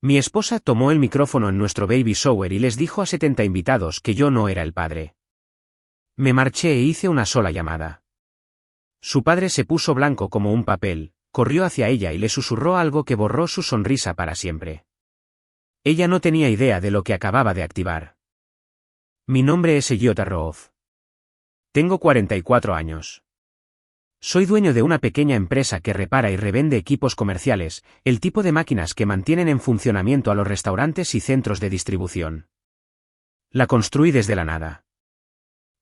Mi esposa tomó el micrófono en nuestro baby shower y les dijo a 70 invitados que yo no era el padre. Me marché e hice una sola llamada. Su padre se puso blanco como un papel, corrió hacia ella y le susurró algo que borró su sonrisa para siempre. Ella no tenía idea de lo que acababa de activar. Mi nombre es Elliot Arroof. Tengo 44 años. Soy dueño de una pequeña empresa que repara y revende equipos comerciales, el tipo de máquinas que mantienen en funcionamiento a los restaurantes y centros de distribución. La construí desde la nada.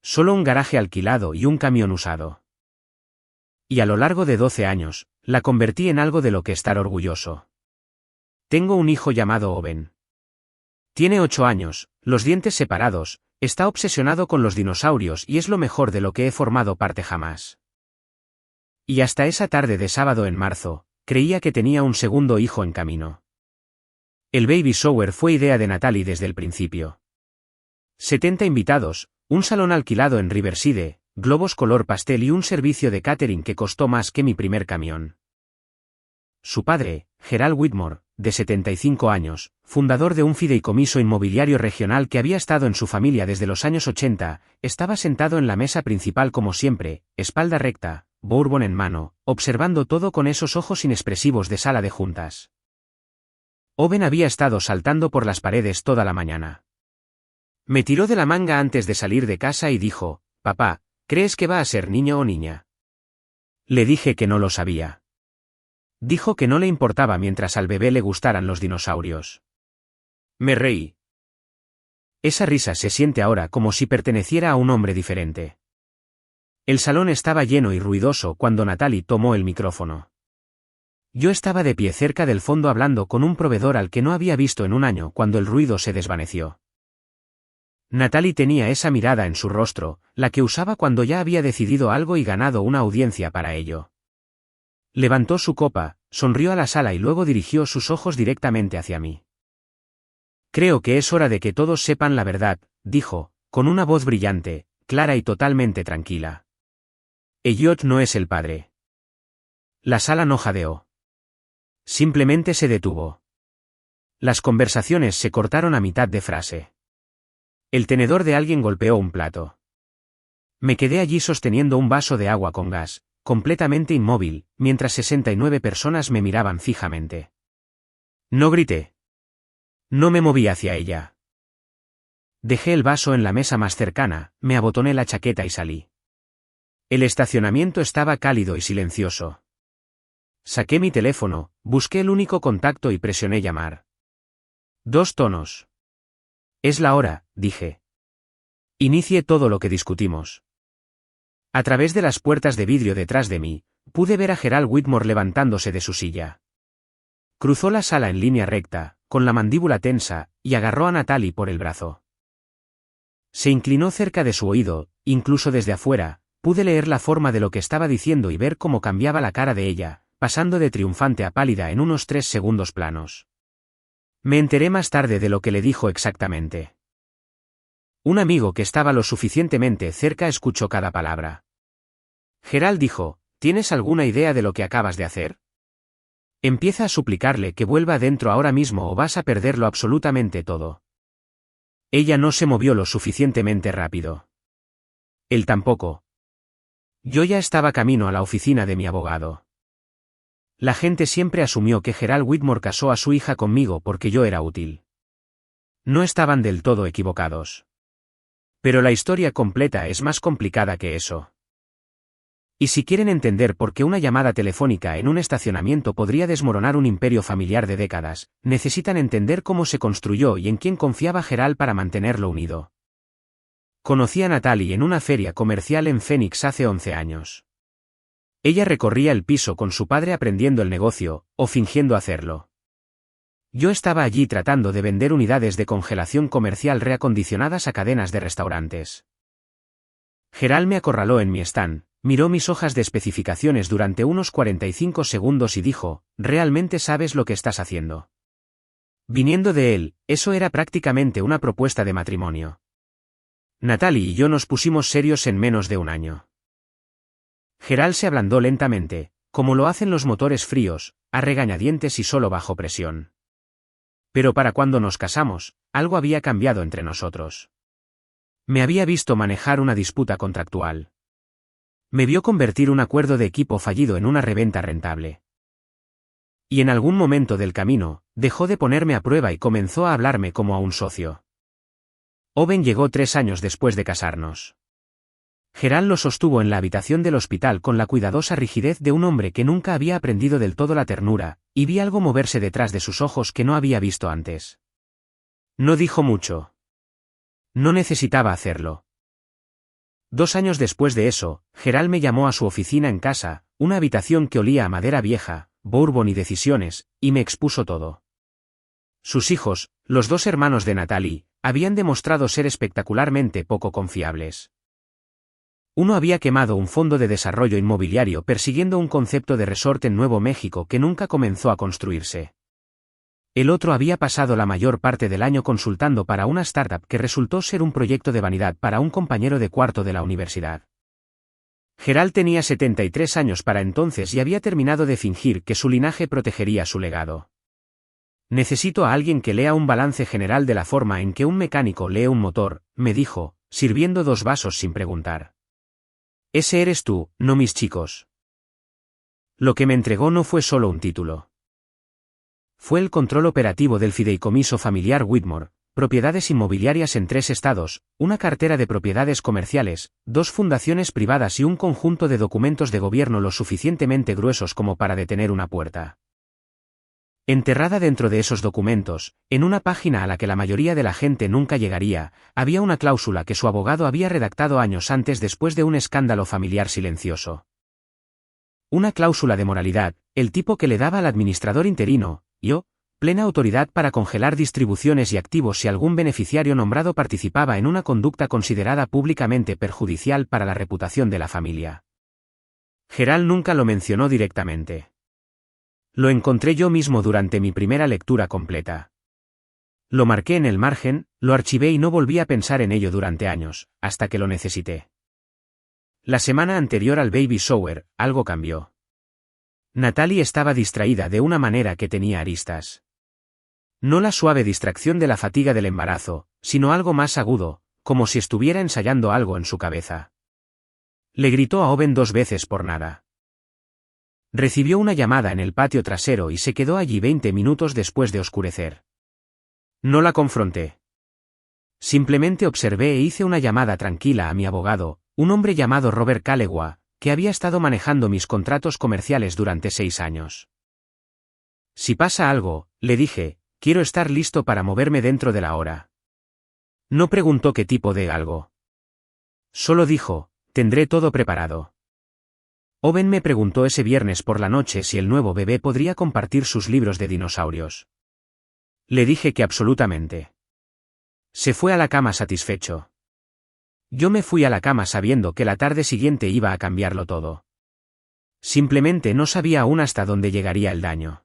Solo un garaje alquilado y un camión usado. Y a lo largo de 12 años, la convertí en algo de lo que estar orgulloso. Tengo un hijo llamado Owen. Tiene 8 años, los dientes separados, está obsesionado con los dinosaurios y es lo mejor de lo que he formado parte jamás. Y hasta esa tarde de sábado en marzo, creía que tenía un segundo hijo en camino. El baby shower fue idea de Natalie desde el principio. 70 invitados, un salón alquilado en Riverside, globos color pastel y un servicio de catering que costó más que mi primer camión. Su padre, Gerald Whitmore, de 75 años, fundador de un fideicomiso inmobiliario regional que había estado en su familia desde los años 80, estaba sentado en la mesa principal como siempre, espalda recta, bourbon en mano, observando todo con esos ojos inexpresivos de sala de juntas. Owen había estado saltando por las paredes toda la mañana. Me tiró de la manga antes de salir de casa y dijo, «Papá, ¿crees que va a ser niño o niña?» Le dije que no lo sabía. Dijo que no le importaba mientras al bebé le gustaran los dinosaurios. Me reí. Esa risa se siente ahora como si perteneciera a un hombre diferente. El salón estaba lleno y ruidoso cuando Natalie tomó el micrófono. Yo estaba de pie cerca del fondo hablando con un proveedor al que no había visto en un año cuando el ruido se desvaneció. Natalie tenía esa mirada en su rostro, la que usaba cuando ya había decidido algo y ganado una audiencia para ello. Levantó su copa, sonrió a la sala y luego dirigió sus ojos directamente hacia mí. Creo que es hora de que todos sepan la verdad, dijo, con una voz brillante, clara y totalmente tranquila. Elliot no es el padre. La sala no jadeó. Simplemente se detuvo. Las conversaciones se cortaron a mitad de frase. El tenedor de alguien golpeó un plato. Me quedé allí sosteniendo un vaso de agua con gas, completamente inmóvil, mientras 69 personas me miraban fijamente. No grité. No me moví hacia ella. Dejé el vaso en la mesa más cercana, me abotoné la chaqueta y salí. El estacionamiento estaba cálido y silencioso. Saqué mi teléfono, busqué el único contacto y presioné llamar. 2 tonos. Es la hora, dije. Inicié todo lo que discutimos. A través de las puertas de vidrio detrás de mí, pude ver a Gerald Whitmore levantándose de su silla. Cruzó la sala en línea recta, con la mandíbula tensa, y agarró a Natalie por el brazo. Se inclinó cerca de su oído, incluso desde afuera, pude leer la forma de lo que estaba diciendo y ver cómo cambiaba la cara de ella, pasando de triunfante a pálida en unos 3 segundos planos. Me enteré más tarde de lo que le dijo exactamente. Un amigo que estaba lo suficientemente cerca escuchó cada palabra. Gerald dijo, ¿tienes alguna idea de lo que acabas de hacer? Empieza a suplicarle que vuelva adentro ahora mismo o vas a perderlo absolutamente todo. Ella no se movió lo suficientemente rápido. Él tampoco. Yo ya estaba camino a la oficina de mi abogado. La gente siempre asumió que Gerald Whitmore casó a su hija conmigo porque yo era útil. No estaban del todo equivocados. Pero la historia completa es más complicada que eso. Y si quieren entender por qué una llamada telefónica en un estacionamiento podría desmoronar un imperio familiar de décadas, necesitan entender cómo se construyó y en quién confiaba Gerald para mantenerlo unido. Conocí a Natalie en una feria comercial en Phoenix hace 11 años. Ella recorría el piso con su padre aprendiendo el negocio, o fingiendo hacerlo. Yo estaba allí tratando de vender unidades de congelación comercial reacondicionadas a cadenas de restaurantes. Gerald me acorraló en mi stand, miró mis hojas de especificaciones durante unos 45 segundos y dijo, ¿realmente sabes lo que estás haciendo? Viniendo de él, eso era prácticamente una propuesta de matrimonio. Natalie y yo nos pusimos serios en menos de un año. Gerald se ablandó lentamente, como lo hacen los motores fríos, a regañadientes y solo bajo presión. Pero para cuando nos casamos, algo había cambiado entre nosotros. Me había visto manejar una disputa contractual. Me vio convertir un acuerdo de equipo fallido en una reventa rentable. Y en algún momento del camino, dejó de ponerme a prueba y comenzó a hablarme como a un socio. Owen llegó 3 años después de casarnos. Gerald lo sostuvo en la habitación del hospital con la cuidadosa rigidez de un hombre que nunca había aprendido del todo la ternura, y vi algo moverse detrás de sus ojos que no había visto antes. No dijo mucho. No necesitaba hacerlo. 2 años después de eso, Gerald me llamó a su oficina en casa, una habitación que olía a madera vieja, bourbon y decisiones, y me expuso todo. Sus hijos, los 2 hermanos de Natalie, habían demostrado ser espectacularmente poco confiables. Uno había quemado un fondo de desarrollo inmobiliario persiguiendo un concepto de resort en Nuevo México que nunca comenzó a construirse. El otro había pasado la mayor parte del año consultando para una startup que resultó ser un proyecto de vanidad para un compañero de cuarto de la universidad. Gerald tenía 73 años para entonces y había terminado de fingir que su linaje protegería su legado. Necesito a alguien que lea un balance general de la forma en que un mecánico lee un motor, me dijo, sirviendo 2 vasos sin preguntar. Ese eres tú, no mis chicos. Lo que me entregó no fue solo un título. Fue el control operativo del fideicomiso familiar Whitmore, propiedades inmobiliarias en 3 estados, una cartera de propiedades comerciales, 2 fundaciones privadas y un conjunto de documentos de gobierno lo suficientemente gruesos como para detener una puerta. Enterrada dentro de esos documentos, en una página a la que la mayoría de la gente nunca llegaría, había una cláusula que su abogado había redactado años antes después de un escándalo familiar silencioso. Una cláusula de moralidad, el tipo que le daba al administrador interino, plena autoridad para congelar distribuciones y activos si algún beneficiario nombrado participaba en una conducta considerada públicamente perjudicial para la reputación de la familia. Gerald nunca lo mencionó directamente. Lo encontré yo mismo durante mi primera lectura completa. Lo marqué en el margen, lo archivé y no volví a pensar en ello durante años, hasta que lo necesité. La semana anterior al baby shower, algo cambió. Natalie estaba distraída de una manera que tenía aristas. No la suave distracción de la fatiga del embarazo, sino algo más agudo, como si estuviera ensayando algo en su cabeza. Le gritó a Owen 2 veces por nada. Recibió una llamada en el patio trasero y se quedó allí 20 minutos después de oscurecer. No la confronté. Simplemente observé e hice una llamada tranquila a mi abogado, un hombre llamado Robert Calegua, que había estado manejando mis contratos comerciales durante 6 años. Si pasa algo, le dije, quiero estar listo para moverme dentro de la hora. No preguntó qué tipo de algo. Solo dijo, tendré todo preparado. Owen me preguntó ese viernes por la noche si el nuevo bebé podría compartir sus libros de dinosaurios. Le dije que absolutamente. Se fue a la cama satisfecho. Yo me fui a la cama sabiendo que la tarde siguiente iba a cambiarlo todo. Simplemente no sabía aún hasta dónde llegaría el daño.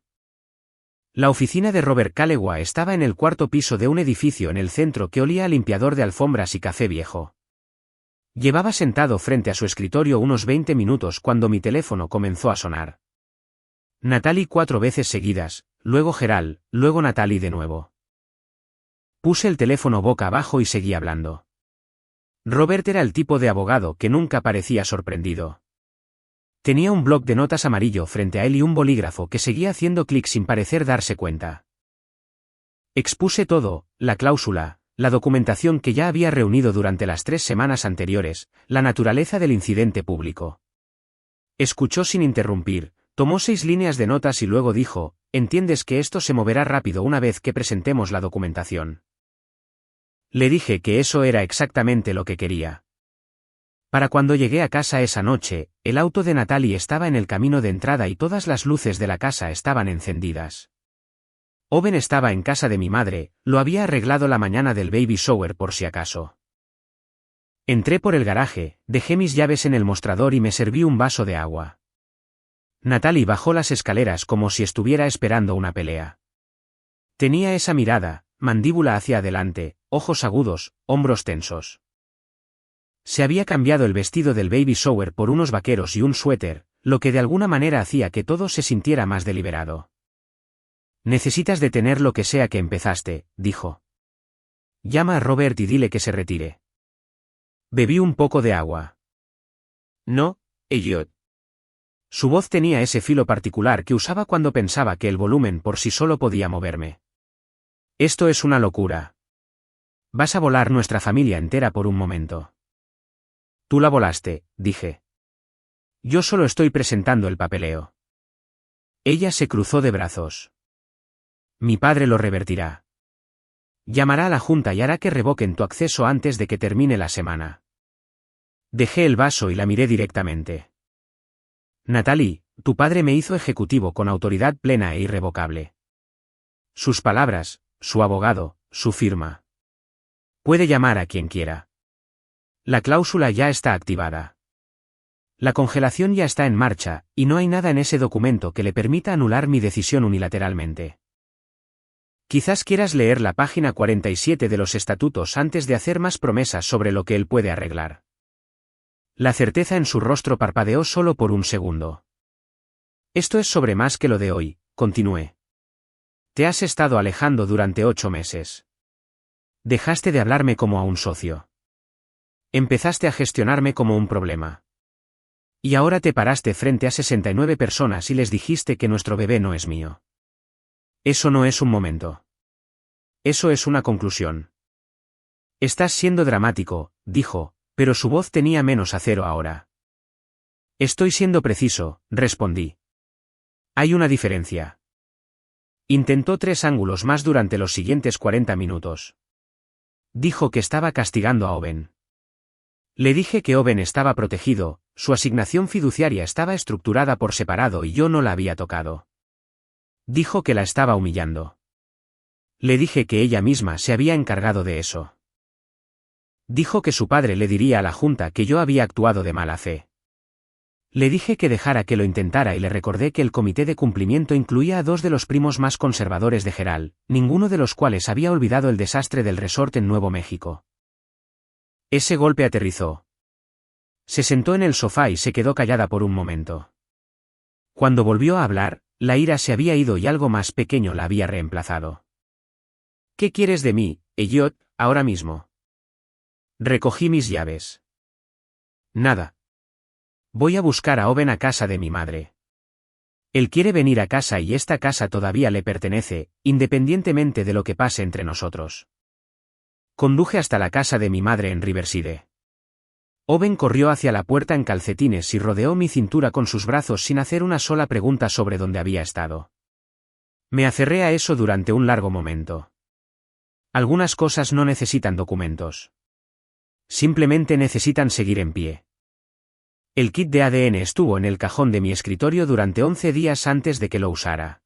La oficina de Robert Calegua estaba en el 4º piso de un edificio en el centro que olía a limpiador de alfombras y café viejo. Llevaba sentado frente a su escritorio unos 20 minutos cuando mi teléfono comenzó a sonar. Natalie 4 veces seguidas, luego Gerald, luego Natalie de nuevo. Puse el teléfono boca abajo y seguí hablando. Robert era el tipo de abogado que nunca parecía sorprendido. Tenía un bloc de notas amarillo frente a él y un bolígrafo que seguía haciendo clic sin parecer darse cuenta. Expuse todo, la cláusula, la documentación que ya había reunido durante las 3 semanas anteriores, la naturaleza del incidente público. Escuchó sin interrumpir, tomó 6 líneas de notas y luego dijo, entiendes que esto se moverá rápido una vez que presentemos la documentación. Le dije que eso era exactamente lo que quería. Para cuando llegué a casa esa noche, el auto de Natalie estaba en el camino de entrada y todas las luces de la casa estaban encendidas. Owen estaba en casa de mi madre, lo había arreglado la mañana del baby shower por si acaso. Entré por el garaje, dejé mis llaves en el mostrador y me serví un vaso de agua. Natalie bajó las escaleras como si estuviera esperando una pelea. Tenía esa mirada, mandíbula hacia adelante, ojos agudos, hombros tensos. Se había cambiado el vestido del baby shower por unos vaqueros y un suéter, lo que de alguna manera hacía que todo se sintiera más deliberado. Necesitas detener lo que sea que empezaste, dijo. Llama a Robert y dile que se retire. Bebí un poco de agua. No, Elliot. Su voz tenía ese filo particular que usaba cuando pensaba que el volumen por sí solo podía moverme. Esto es una locura. Vas a volar nuestra familia entera por un momento. Tú la volaste, dije. Yo solo estoy presentando el papeleo. Ella se cruzó de brazos. Mi padre lo revertirá. Llamará a la junta y hará que revoquen tu acceso antes de que termine la semana. Dejé el vaso y la miré directamente. Natalie, tu padre me hizo ejecutivo con autoridad plena e irrevocable. Sus palabras, su abogado, su firma. Puede llamar a quien quiera. La cláusula ya está activada. La congelación ya está en marcha, y no hay nada en ese documento que le permita anular mi decisión unilateralmente. Quizás quieras leer la página 47 de los estatutos antes de hacer más promesas sobre lo que él puede arreglar. La certeza en su rostro parpadeó solo por un segundo. Esto es sobre más que lo de hoy, continué. Te has estado alejando durante 8 meses. Dejaste de hablarme como a un socio. Empezaste a gestionarme como un problema. Y ahora te paraste frente a 69 personas y les dijiste que nuestro bebé no es mío. Eso no es un momento. Eso es una conclusión. Estás siendo dramático, dijo, pero su voz tenía menos acero ahora. Estoy siendo preciso, respondí. Hay una diferencia. Intentó 3 ángulos más durante los siguientes 40 minutos. Dijo que estaba castigando a Owen. Le dije que Owen estaba protegido, su asignación fiduciaria estaba estructurada por separado y yo no la había tocado. Dijo que la estaba humillando. Le dije que ella misma se había encargado de eso. Dijo que su padre le diría a la junta que yo había actuado de mala fe. Le dije que dejara que lo intentara y le recordé que el comité de cumplimiento incluía a 2 de los primos más conservadores de Gerald, ninguno de los cuales había olvidado el desastre del resort en Nuevo México. Ese golpe aterrizó. Se sentó en el sofá y se quedó callada por un momento. Cuando volvió a hablar, la ira se había ido y algo más pequeño la había reemplazado. ¿Qué quieres de mí, Elliot, ahora mismo? Recogí mis llaves. Nada. Voy a buscar a Owen a casa de mi madre. Él quiere venir a casa y esta casa todavía le pertenece, independientemente de lo que pase entre nosotros. Conduje hasta la casa de mi madre en Riverside. Owen corrió hacia la puerta en calcetines y rodeó mi cintura con sus brazos sin hacer una sola pregunta sobre dónde había estado. Me aferré a eso durante un largo momento. Algunas cosas no necesitan documentos. Simplemente necesitan seguir en pie. El kit de ADN estuvo en el cajón de mi escritorio durante 11 días antes de que lo usara.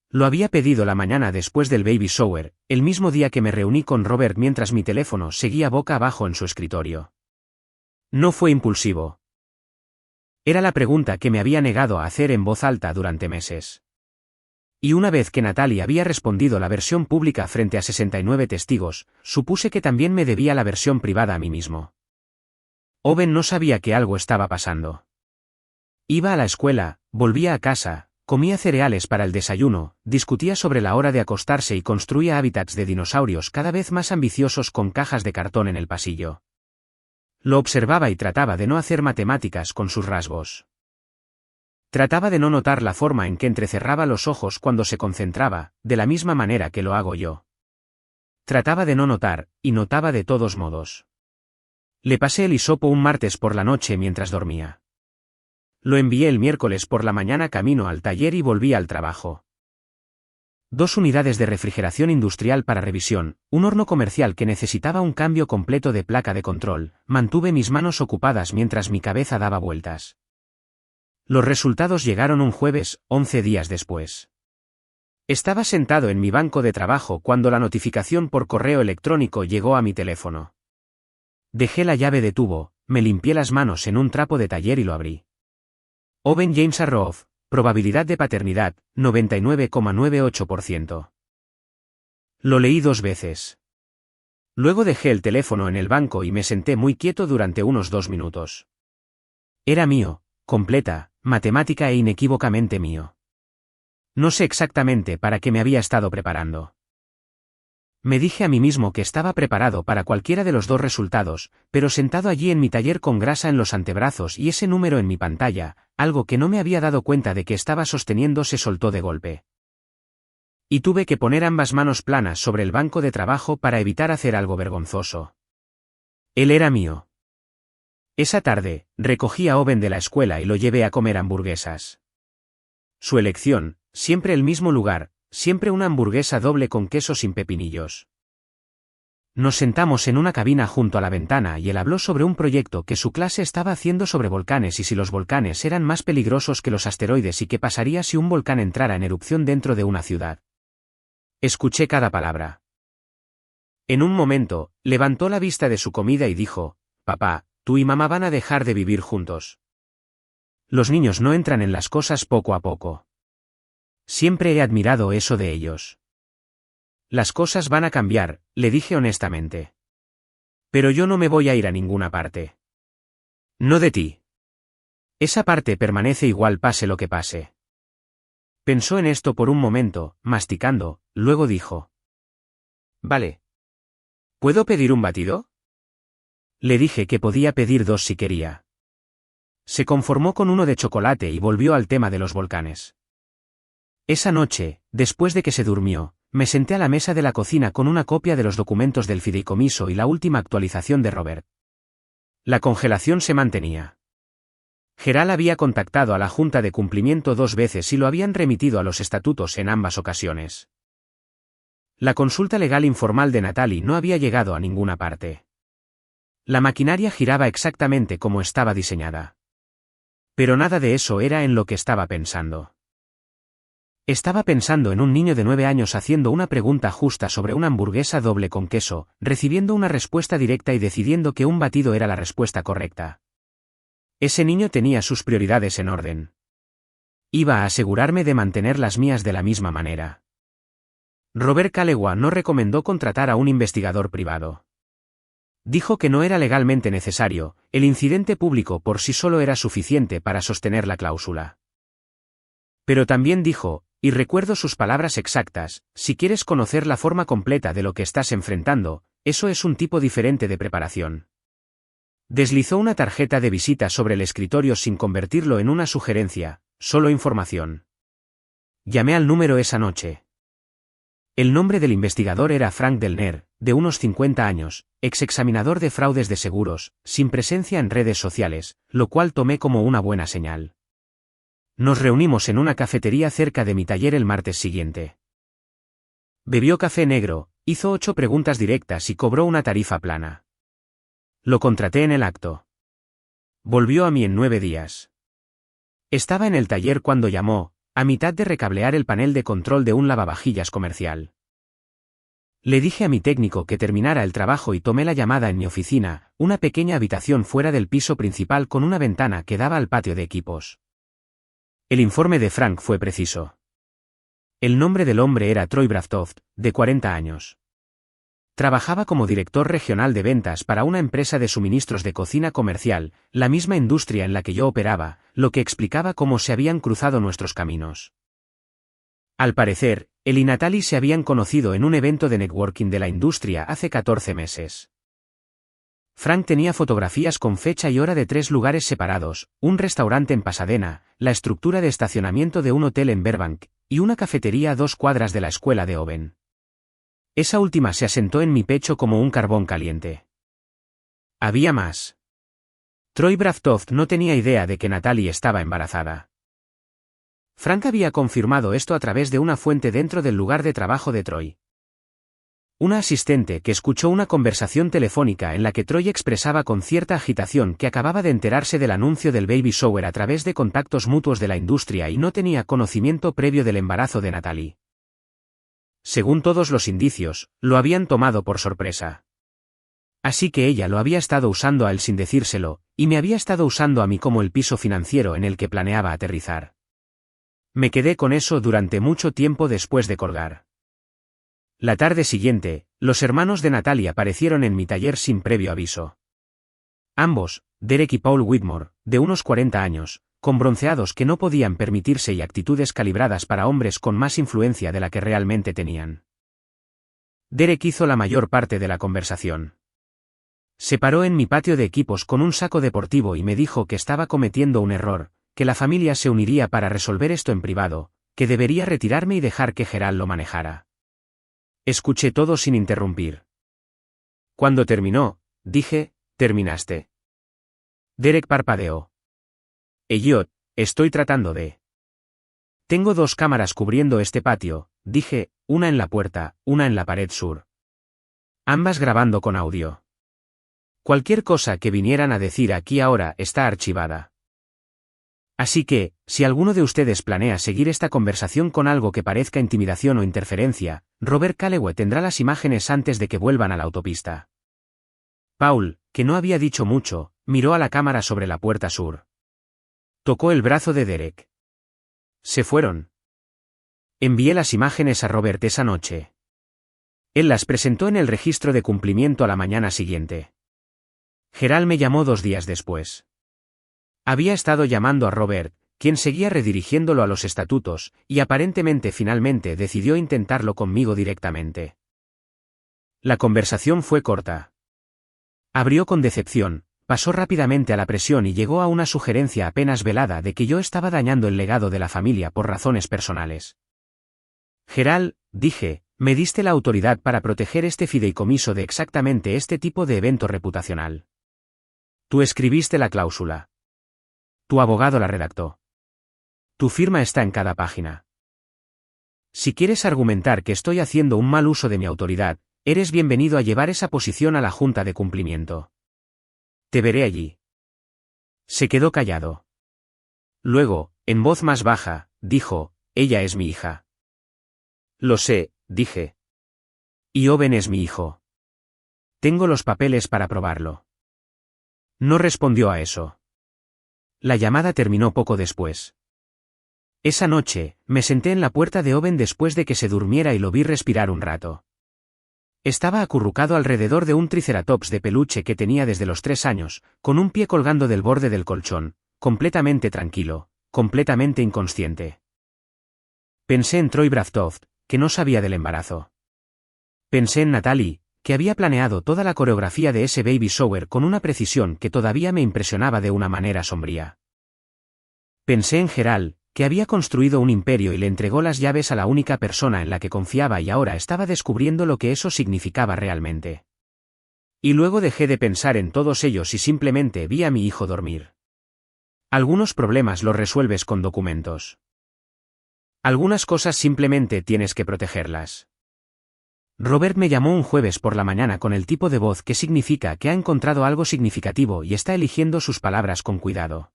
Lo había pedido la mañana después del baby shower, el mismo día que me reuní con Robert mientras mi teléfono seguía boca abajo en su escritorio. No fue impulsivo. Era la pregunta que me había negado a hacer en voz alta durante meses. Y una vez que Natalie había respondido la versión pública frente a 69 testigos, supuse que también me debía la versión privada a mí mismo. Owen no sabía que algo estaba pasando. Iba a la escuela, volvía a casa, comía cereales para el desayuno, discutía sobre la hora de acostarse y construía hábitats de dinosaurios cada vez más ambiciosos con cajas de cartón en el pasillo. Lo observaba y trataba de no hacer matemáticas con sus rasgos. Trataba de no notar la forma en que entrecerraba los ojos cuando se concentraba, de la misma manera que lo hago yo. Trataba de no notar, y notaba de todos modos. Le pasé el hisopo un martes por la noche mientras dormía. Lo envié el miércoles por la mañana camino al taller y volví al trabajo. 2 unidades de refrigeración industrial para revisión, un horno comercial que necesitaba un cambio completo de placa de control, mantuve mis manos ocupadas mientras mi cabeza daba vueltas. Los resultados llegaron un jueves, 11 días después. Estaba sentado en mi banco de trabajo cuando la notificación por correo electrónico llegó a mi teléfono. Dejé la llave de tubo, me limpié las manos en un trapo de taller y lo abrí. Owen James Arrow, probabilidad de paternidad, 99,98%. Lo leí 2 veces. Luego dejé el teléfono en el banco y me senté muy quieto durante unos 2 minutos. Era mío, completa, matemática e inequívocamente mío. No sé exactamente para qué me había estado preparando. Me dije a mí mismo que estaba preparado para cualquiera de los dos resultados, pero sentado allí en mi taller con grasa en los antebrazos y ese número en mi pantalla, algo que no me había dado cuenta de que estaba sosteniendo se soltó de golpe. Y tuve que poner ambas manos planas sobre el banco de trabajo para evitar hacer algo vergonzoso. Él era mío. Esa tarde, recogí a Owen de la escuela y lo llevé a comer hamburguesas. Su elección, siempre el mismo lugar, siempre una hamburguesa doble con queso sin pepinillos. Nos sentamos en una cabina junto a la ventana y él habló sobre un proyecto que su clase estaba haciendo sobre volcanes y si los volcanes eran más peligrosos que los asteroides y qué pasaría si un volcán entrara en erupción dentro de una ciudad. Escuché cada palabra. En un momento, levantó la vista de su comida y dijo, «Papá, tú y mamá van a dejar de vivir juntos. Los niños no entran en las cosas poco a poco. Siempre he admirado eso de ellos. Las cosas van a cambiar», le dije honestamente. «Pero yo no me voy a ir a ninguna parte. No de ti. Esa parte permanece igual pase lo que pase». Pensó en esto por un momento, masticando, luego dijo. «Vale. ¿Puedo pedir un batido?» Le dije que podía pedir dos si quería. Se conformó con uno de chocolate y volvió al tema de los volcanes. Esa noche, después de que se durmió, me senté a la mesa de la cocina con una copia de los documentos del fideicomiso y la última actualización de Robert. La congelación se mantenía. Gerald había contactado a la Junta de Cumplimiento 2 veces y lo habían remitido a los estatutos en ambas ocasiones. La consulta legal informal de Natalie no había llegado a ninguna parte. La maquinaria giraba exactamente como estaba diseñada. Pero nada de eso era en lo que estaba pensando. Estaba pensando en un niño de 9 años haciendo una pregunta justa sobre una hamburguesa doble con queso, recibiendo una respuesta directa y decidiendo que un batido era la respuesta correcta. Ese niño tenía sus prioridades en orden. Iba a asegurarme de mantener las mías de la misma manera. Robert Calewa no recomendó contratar a un investigador privado. Dijo que no era legalmente necesario, el incidente público por sí solo era suficiente para sostener la cláusula. Pero también dijo, y recuerdo sus palabras exactas, si quieres conocer la forma completa de lo que estás enfrentando, eso es un tipo diferente de preparación. Deslizó una tarjeta de visita sobre el escritorio sin convertirlo en una sugerencia, solo información. Llamé al número esa noche. El nombre del investigador era Frank Delner, de unos 50 años, examinador de fraudes de seguros, sin presencia en redes sociales, lo cual tomé como una buena señal. Nos reunimos en una cafetería cerca de mi taller el martes siguiente. Bebió café negro, hizo 8 preguntas directas y cobró una tarifa plana. Lo contraté en el acto. Volvió a mí en 9 días. Estaba en el taller cuando llamó, a mitad de recablear el panel de control de un lavavajillas comercial. Le dije a mi técnico que terminara el trabajo y tomé la llamada en mi oficina, una pequeña habitación fuera del piso principal con una ventana que daba al patio de equipos. El informe de Frank fue preciso. El nombre del hombre era Troy Braftoft, de 40 años. Trabajaba como director regional de ventas para una empresa de suministros de cocina comercial, la misma industria en la que yo operaba, lo que explicaba cómo se habían cruzado nuestros caminos. Al parecer, él y Natalie se habían conocido en un evento de networking de la industria hace 14 meses. Frank tenía fotografías con fecha y hora de 3 lugares separados, un restaurante en Pasadena, la estructura de estacionamiento de un hotel en Burbank, y una cafetería a 2 cuadras de la escuela de Owen. Esa última se asentó en mi pecho como un carbón caliente. Había más. Troy Braftoft no tenía idea de que Natalie estaba embarazada. Frank había confirmado esto a través de una fuente dentro del lugar de trabajo de Troy. Una asistente que escuchó una conversación telefónica en la que Troy expresaba con cierta agitación que acababa de enterarse del anuncio del baby shower a través de contactos mutuos de la industria y no tenía conocimiento previo del embarazo de Natalie. Según todos los indicios, lo habían tomado por sorpresa. Así que ella lo había estado usando a él sin decírselo, y me había estado usando a mí como el piso financiero en el que planeaba aterrizar. Me quedé con eso durante mucho tiempo después de colgar. La tarde siguiente, los hermanos de Natalie aparecieron en mi taller sin previo aviso. Ambos, Derek y Paul Whitmore, de unos 40 años, con bronceados que no podían permitirse y actitudes calibradas para hombres con más influencia de la que realmente tenían. Derek hizo la mayor parte de la conversación. Se paró en mi patio de equipos con un saco deportivo y me dijo que estaba cometiendo un error, que la familia se uniría para resolver esto en privado, que debería retirarme y dejar que Gerald lo manejara. Escuché todo sin interrumpir. Cuando terminó, dije, ¿terminaste? Derek parpadeó. Elliot, estoy tratando de... Tengo 2 cámaras cubriendo este patio, dije, una en la puerta, una en la pared sur. Ambas grabando con audio. Cualquier cosa que vinieran a decir aquí ahora está archivada. Así que, si alguno de ustedes planea seguir esta conversación con algo que parezca intimidación o interferencia, Robert Calloway tendrá las imágenes antes de que vuelvan a la autopista. Paul, que no había dicho mucho, miró a la cámara sobre la puerta sur. Tocó el brazo de Derek. Se fueron. Envié las imágenes a Robert esa noche. Él las presentó en el registro de cumplimiento a la mañana siguiente. Gerald me llamó 2 días después. Había estado llamando a Robert, quien seguía redirigiéndolo a los estatutos, y aparentemente finalmente decidió intentarlo conmigo directamente. La conversación fue corta. Abrió con decepción, pasó rápidamente a la presión y llegó a una sugerencia apenas velada de que yo estaba dañando el legado de la familia por razones personales. Gerald, dije, me diste la autoridad para proteger este fideicomiso de exactamente este tipo de evento reputacional. Tú escribiste la cláusula. Tu abogado la redactó. Tu firma está en cada página. Si quieres argumentar que estoy haciendo un mal uso de mi autoridad, eres bienvenido a llevar esa posición a la Junta de Cumplimiento. Te veré allí. Se quedó callado. Luego, en voz más baja, dijo, ella es mi hija. Lo sé, dije. Y Owen es mi hijo. Tengo los papeles para probarlo. No respondió a eso. La llamada terminó poco después. Esa noche, me senté en la puerta de Owen después de que se durmiera y lo vi respirar un rato. Estaba acurrucado alrededor de un triceratops de peluche que tenía desde los 3 años, con un pie colgando del borde del colchón, completamente tranquilo, completamente inconsciente. Pensé en Troy Bravtoft, que no sabía del embarazo. Pensé en Natalie, que había planeado toda la coreografía de ese baby shower con una precisión que todavía me impresionaba de una manera sombría. Pensé en Gerald, que había construido un imperio y le entregó las llaves a la única persona en la que confiaba y ahora estaba descubriendo lo que eso significaba realmente. Y luego dejé de pensar en todos ellos y simplemente vi a mi hijo dormir. Algunos problemas los resuelves con documentos. Algunas cosas simplemente tienes que protegerlas. Robert me llamó un jueves por la mañana con el tipo de voz que significa que ha encontrado algo significativo y está eligiendo sus palabras con cuidado.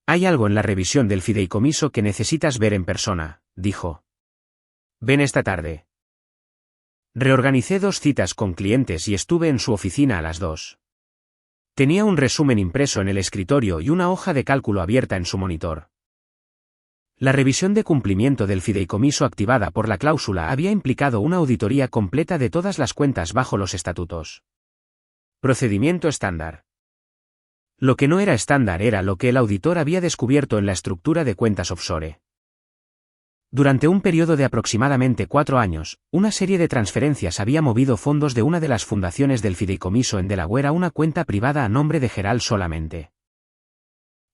Hay algo en la revisión del fideicomiso que necesitas ver en persona, dijo. Ven esta tarde. Reorganicé 2 citas con clientes y estuve en su oficina a las 2. Tenía un resumen impreso en el escritorio y una hoja de cálculo abierta en su monitor. La revisión de cumplimiento del fideicomiso activada por la cláusula había implicado una auditoría completa de todas las cuentas bajo los estatutos. Procedimiento estándar. Lo que no era estándar era lo que el auditor había descubierto en la estructura de cuentas offshore. Durante un periodo de aproximadamente 4 años, una serie de transferencias había movido fondos de una de las fundaciones del fideicomiso en Delaware a una cuenta privada a nombre de Gerald solamente.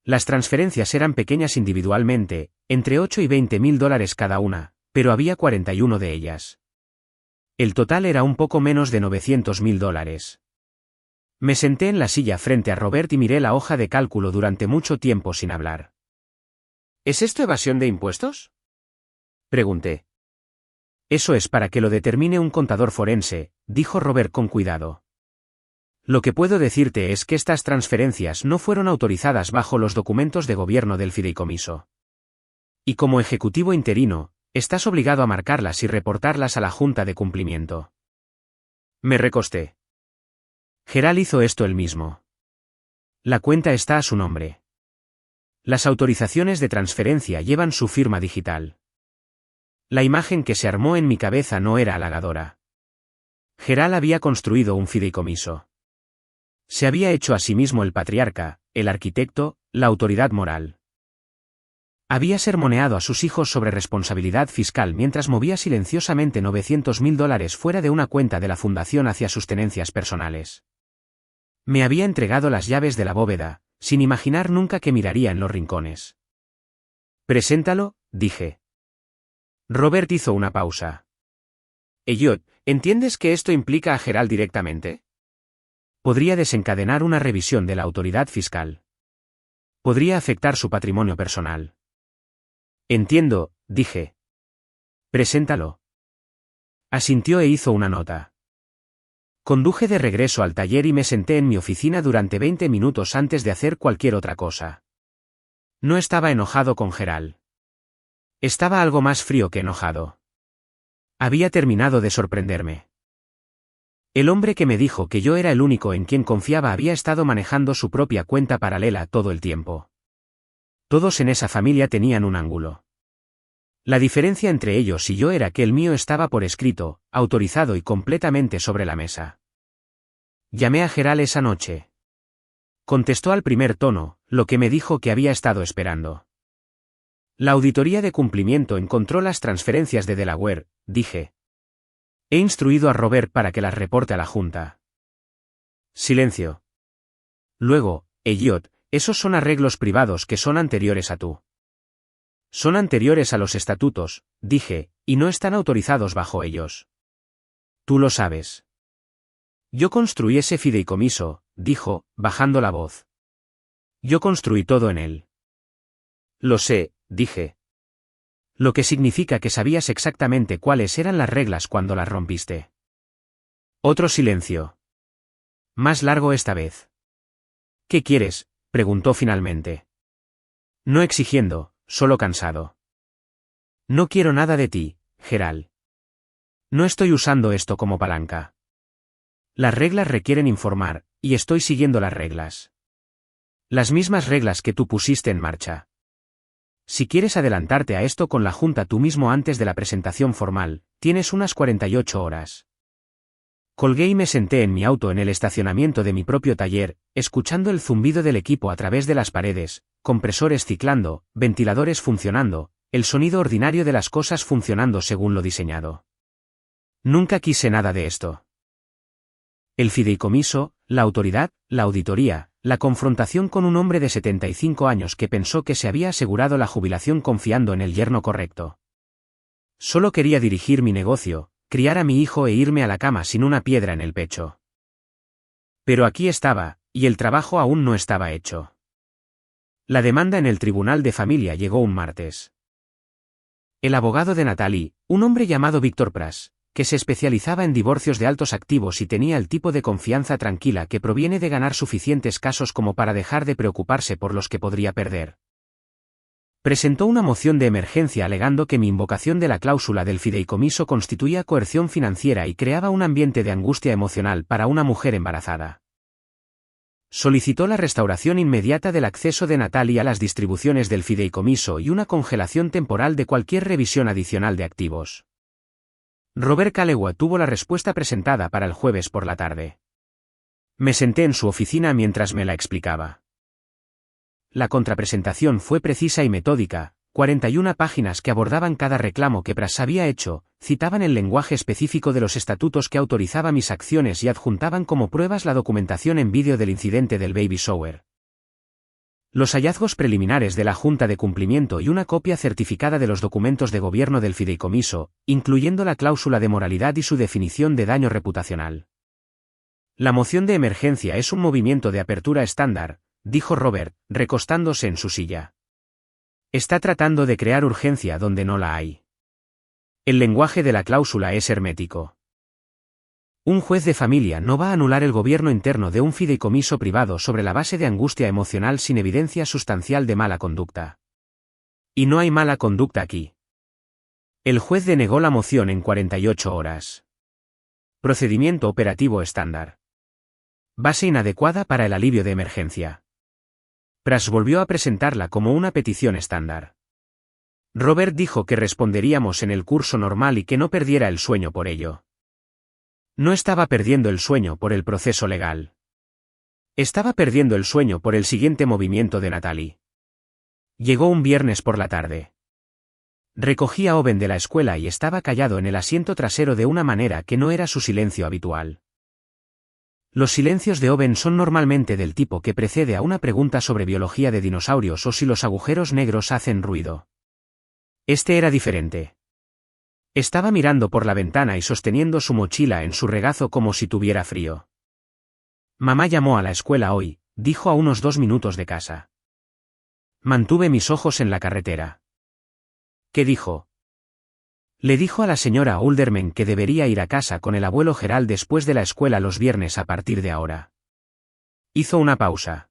Las transferencias eran pequeñas individualmente, entre 8 y 20 mil dólares cada una, pero había 41 de ellas. El total era un poco menos de 900 mil dólares. Me senté en la silla frente a Robert y miré la hoja de cálculo durante mucho tiempo sin hablar. ¿Es esto evasión de impuestos?, pregunté. Eso es para que lo determine un contador forense, dijo Robert con cuidado. Lo que puedo decirte es que estas transferencias no fueron autorizadas bajo los documentos de gobierno del fideicomiso. Y como ejecutivo interino, estás obligado a marcarlas y reportarlas a la Junta de Cumplimiento. Me recosté. Gerald hizo esto él mismo. La cuenta está a su nombre. Las autorizaciones de transferencia llevan su firma digital. La imagen que se armó en mi cabeza no era halagadora. Gerald había construido un fideicomiso. Se había hecho a sí mismo el patriarca, el arquitecto, la autoridad moral. Había sermoneado a sus hijos sobre responsabilidad fiscal mientras movía silenciosamente $900.000 fuera de una cuenta de la fundación hacia sus tenencias personales. Me había entregado las llaves de la bóveda, sin imaginar nunca que miraría en los rincones. «Preséntalo», dije. Robert hizo una pausa. «Elliot, ¿entiendes que esto implica a Gerald directamente? Podría desencadenar una revisión de la autoridad fiscal. Podría afectar su patrimonio personal». «Entiendo», dije. «Preséntalo». Asintió e hizo una nota. Conduje de regreso al taller y me senté en mi oficina durante 20 minutos antes de hacer cualquier otra cosa. No estaba enojado con Gerald. Estaba algo más frío que enojado. Había terminado de sorprenderme. El hombre que me dijo que yo era el único en quien confiaba había estado manejando su propia cuenta paralela todo el tiempo. Todos en esa familia tenían un ángulo. La diferencia entre ellos y yo era que el mío estaba por escrito, autorizado y completamente sobre la mesa. Llamé a Gerald esa noche. Contestó al primer tono, lo que me dijo que había estado esperando. La auditoría de cumplimiento encontró las transferencias de Delaware, dije. He instruido a Robert para que las reporte a la Junta. Silencio. Luego, Elliot, esos son arreglos privados que son anteriores a tú. Son anteriores a los estatutos, dije, y no están autorizados bajo ellos. Tú lo sabes. Yo construí ese fideicomiso, dijo, bajando la voz. Yo construí todo en él. Lo sé, dije. Lo que significa que sabías exactamente cuáles eran las reglas cuando las rompiste. Otro silencio. Más largo esta vez. ¿Qué quieres?, preguntó finalmente. No exigiendo, solo cansado. No quiero nada de ti, Gerald. No estoy usando esto como palanca. Las reglas requieren informar, y estoy siguiendo las reglas. Las mismas reglas que tú pusiste en marcha. Si quieres adelantarte a esto con la Junta tú mismo antes de la presentación formal, tienes unas 48 horas. Colgué y me senté en mi auto en el estacionamiento de mi propio taller, escuchando el zumbido del equipo a través de las paredes, compresores ciclando, ventiladores funcionando, el sonido ordinario de las cosas funcionando según lo diseñado. Nunca quise nada de esto. El fideicomiso, la autoridad, la auditoría, la confrontación con un hombre de 75 años que pensó que se había asegurado la jubilación confiando en el yerno correcto. Solo quería dirigir mi negocio, criar a mi hijo e irme a la cama sin una piedra en el pecho. Pero aquí estaba, y el trabajo aún no estaba hecho. La demanda en el Tribunal de Familia llegó un martes. El abogado de Natalie, un hombre llamado Víctor Pras, que se especializaba en divorcios de altos activos y tenía el tipo de confianza tranquila que proviene de ganar suficientes casos como para dejar de preocuparse por los que podría perder. Presentó una moción de emergencia alegando que mi invocación de la cláusula del fideicomiso constituía coerción financiera y creaba un ambiente de angustia emocional para una mujer embarazada. Solicitó la restauración inmediata del acceso de Natalie a las distribuciones del fideicomiso y una congelación temporal de cualquier revisión adicional de activos. Robert Calewa tuvo la respuesta presentada para el jueves por la tarde. Me senté en su oficina mientras me la explicaba. La contrapresentación fue precisa y metódica, 41 páginas que abordaban cada reclamo que Pras había hecho, citaban el lenguaje específico de los estatutos que autorizaba mis acciones y adjuntaban como pruebas la documentación en vídeo del incidente del baby shower. Los hallazgos preliminares de la Junta de Cumplimiento y una copia certificada de los documentos de gobierno del fideicomiso, incluyendo la cláusula de moralidad y su definición de daño reputacional. La moción de emergencia es un movimiento de apertura estándar, dijo Robert, recostándose en su silla. Está tratando de crear urgencia donde no la hay. El lenguaje de la cláusula es hermético. Un juez de familia no va a anular el gobierno interno de un fideicomiso privado sobre la base de angustia emocional sin evidencia sustancial de mala conducta. Y no hay mala conducta aquí. El juez denegó la moción en 48 horas. Procedimiento operativo estándar. Base inadecuada para el alivio de emergencia. Pras volvió a presentarla como una petición estándar. Robert dijo que responderíamos en el curso normal y que no perdiera el sueño por ello. No estaba perdiendo el sueño por el proceso legal. Estaba perdiendo el sueño por el siguiente movimiento de Natalie. Llegó un viernes por la tarde. Recogí a Owen de la escuela y estaba callado en el asiento trasero de una manera que no era su silencio habitual. Los silencios de Owen son normalmente del tipo que precede a una pregunta sobre biología de dinosaurios o si los agujeros negros hacen ruido. Este era diferente. Estaba mirando por la ventana y sosteniendo su mochila en su regazo como si tuviera frío. Mamá llamó a la escuela hoy, dijo a unos 2 minutos de casa. Mantuve mis ojos en la carretera. ¿Qué dijo? Le dijo a la señora Alderman que debería ir a casa con el abuelo Gerald después de la escuela los viernes a partir de ahora. Hizo una pausa.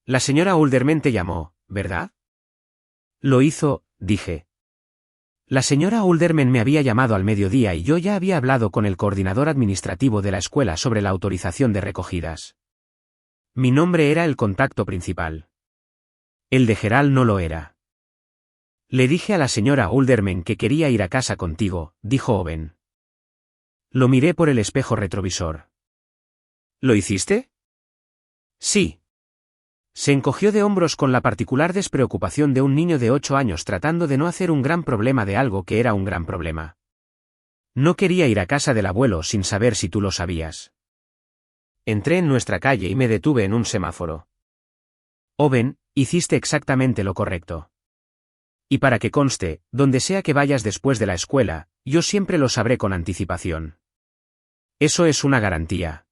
La señora Alderman te llamó, ¿verdad? Lo hizo, dije. La señora Alderman me había llamado al mediodía y yo ya había hablado con el coordinador administrativo de la escuela sobre la autorización de recogidas. Mi nombre era el contacto principal. El de Gerald no lo era. Le dije a la señora Alderman que quería ir a casa contigo, dijo Owen. Lo miré por el espejo retrovisor. ¿Lo hiciste? Sí. Se encogió de hombros con la particular despreocupación de un niño de 8 años tratando de no hacer un gran problema de algo que era un gran problema. No quería ir a casa del abuelo sin saber si tú lo sabías. Entré en nuestra calle y me detuve en un semáforo. Owen, hiciste exactamente lo correcto. Y para que conste, donde sea que vayas después de la escuela, yo siempre lo sabré con anticipación. Eso es una garantía.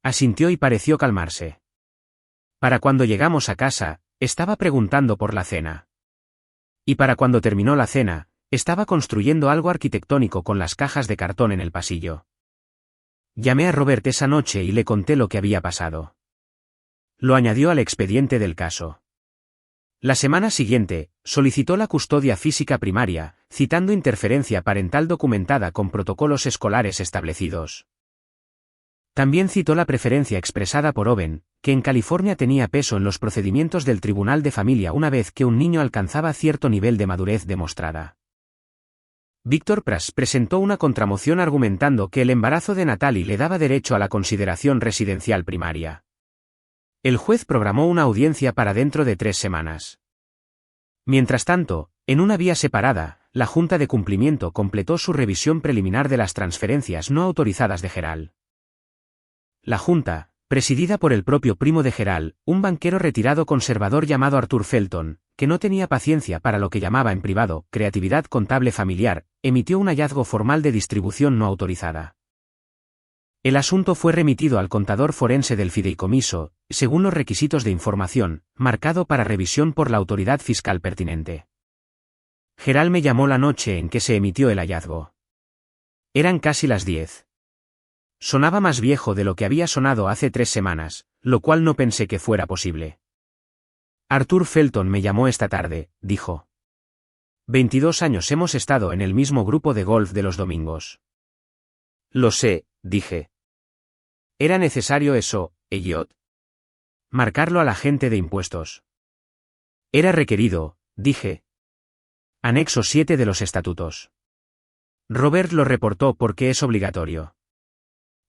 Asintió y pareció calmarse. Para cuando llegamos a casa, estaba preguntando por la cena. Y para cuando terminó la cena, estaba construyendo algo arquitectónico con las cajas de cartón en el pasillo. Llamé a Robert esa noche y le conté lo que había pasado. Lo añadió al expediente del caso. La semana siguiente, solicitó la custodia física primaria, citando interferencia parental documentada con protocolos escolares establecidos. También citó la preferencia expresada por Owen, que en California tenía peso en los procedimientos del Tribunal de Familia una vez que un niño alcanzaba cierto nivel de madurez demostrada. Víctor Pras presentó una contramoción argumentando que el embarazo de Natalie le daba derecho a la consideración residencial primaria. El juez programó una audiencia para dentro de 3 semanas. Mientras tanto, en una vía separada, la Junta de Cumplimiento completó su revisión preliminar de las transferencias no autorizadas de Gerald. La Junta, presidida por el propio primo de Gerald, un banquero retirado conservador llamado Arthur Felton, que no tenía paciencia para lo que llamaba en privado creatividad contable familiar, emitió un hallazgo formal de distribución no autorizada. El asunto fue remitido al contador forense del fideicomiso, según los requisitos de información, marcado para revisión por la autoridad fiscal pertinente. Gerald me llamó la noche en que se emitió el hallazgo. Eran casi las 10. Sonaba más viejo de lo que había sonado hace 3 semanas, lo cual no pensé que fuera posible. Arthur Felton me llamó esta tarde, dijo. 22 años hemos estado en el mismo grupo de golf de los domingos. Lo sé, dije. Era necesario eso, Elliot. Marcarlo al agente de impuestos. Era requerido, dije. Anexo 7 de los estatutos. Robert lo reportó porque es obligatorio.